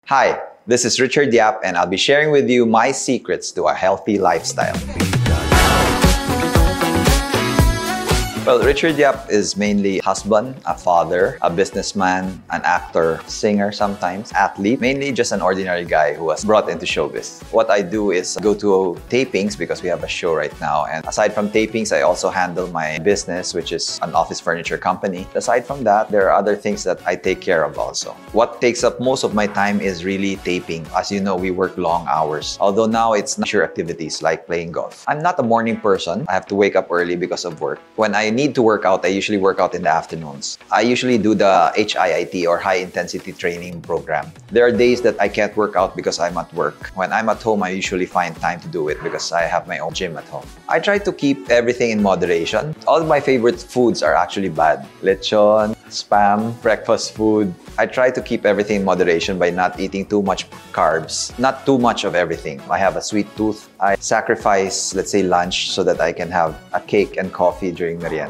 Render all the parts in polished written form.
Hi, this is Richard Yap and I'll be sharing with you my secrets to a healthy lifestyle. Well, Richard Yap is mainly a husband, a father, a businessman, an actor, singer sometimes, athlete, mainly just an ordinary guy who was brought into showbiz. What I do is go to tapings because we have a show right now. And aside from tapings, I also handle my business, which is an office furniture company. Aside from that, there are other things that I take care of also. What takes up most of my time is really taping. As you know, we work long hours. Although now it's leisure activities like playing golf. I'm not a morning person. I have to wake up early because of work. When I need to work out, I usually work out in the afternoons. I usually do the HIIT or high intensity training program. There are days that I can't work out because I'm at work. When I'm at home, I usually find time to do it because I have my own gym at home. I try to keep everything in moderation. All of my favorite foods are actually bad. Lechon, spam, breakfast food. I try to keep everything in moderation by not eating too much carbs, not too much of everything. I have a sweet tooth. I sacrifice, let's say, lunch so that I can have a cake and coffee during merienda.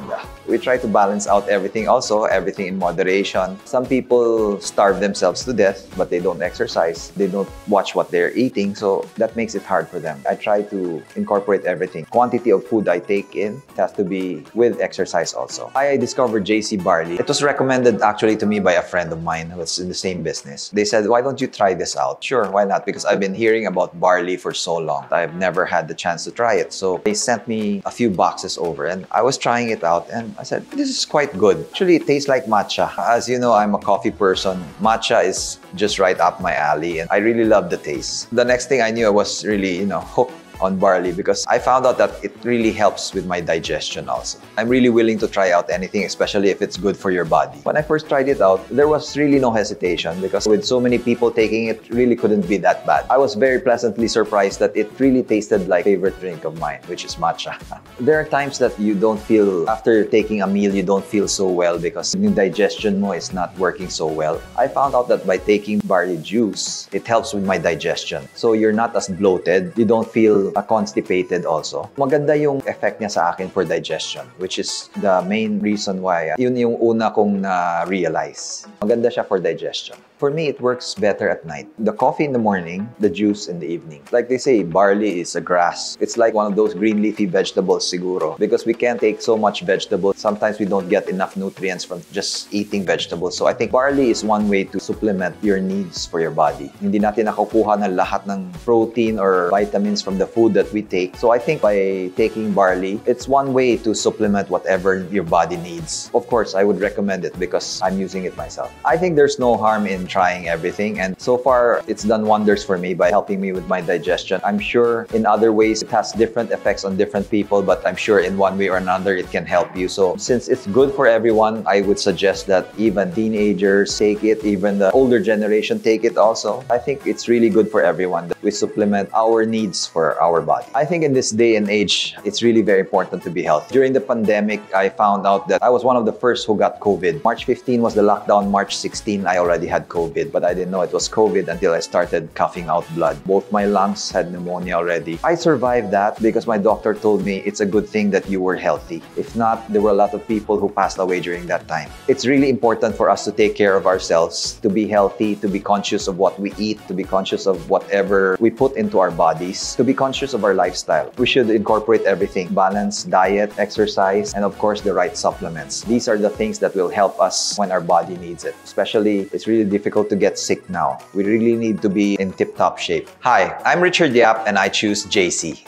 We try to balance out everything also, everything in moderation. Some people starve themselves to death, but they don't exercise. They don't watch what they're eating, so that makes it hard for them. I try to incorporate everything. Quantity of food I take in has to be with exercise also. I discovered JC Barley. It was recommended actually to me by a friend of mine who was in the same business. They said, why don't you try this out? Sure, why not? Because I've been hearing about barley for so long. I've never had the chance to try it. So they sent me a few boxes over and I was trying it out and I said, this is quite good. Actually, it tastes like matcha. As you know, I'm a coffee person. Matcha is just right up my alley and I really love the taste. The next thing I knew, I was really, hooked on barley because I found out that it really helps with my digestion also. I'm really willing to try out anything, especially if it's good for your body. When I first tried it out, there was really no hesitation because with so many people taking it, really couldn't be that bad. I was very pleasantly surprised that it really tasted like a favorite drink of mine, which is matcha. There are times that you don't feel, after taking a meal, you don't feel so well because your digestion mo is not working so well. I found out that by taking barley juice, it helps with my digestion. So you're not as bloated, you don't feel constipated also. Maganda yung effect niya sa akin for digestion, which is the main reason why yun yung una kong na-realize. Maganda siya for digestion. For me, it works better at night. The coffee in the morning, the juice in the evening. Like they say, barley is a grass. It's like one of those green leafy vegetables siguro. Because we can't take so much vegetables. Sometimes we don't get enough nutrients from just eating vegetables. So I think barley is one way to supplement your needs for your body. Hindi natin nakukuha ng lahat ng protein or vitamins from the food that we take. So I think by taking barley, it's one way to supplement whatever your body needs. Of course, I would recommend it because I'm using it myself. I think there's no harm in trying everything, and so far it's done wonders for me by helping me with my digestion. I'm sure in other ways it has different effects on different people, but I'm sure in one way or another it can help you. So since it's good for everyone, I would suggest that even teenagers take it, even the older generation take it also. I think it's really good for everyone that we supplement our needs for our body. I think in this day and age, it's really very important to be healthy. During the pandemic, I found out that I was one of the first who got COVID. March 15 was the lockdown. March 16, I already had COVID, but I didn't know it was COVID until I started coughing out blood. Both my lungs had pneumonia already. I survived that because my doctor told me it's a good thing that you were healthy. If not, there were a lot of people who passed away during that time. It's really important for us to take care of ourselves, to be healthy, to be conscious of what we eat, to be conscious of whatever we put into our bodies, to be conscious of our lifestyle. We should incorporate everything: balance, diet, exercise, and of course the right supplements. These are the things that will help us when our body needs it. Especially, it's really difficult to get sick now. We really need to be in tip-top shape. Hi, I'm Richard Yap and I choose JC.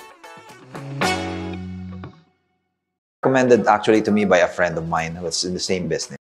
Recommended actually to me by a friend of mine who was in the same business.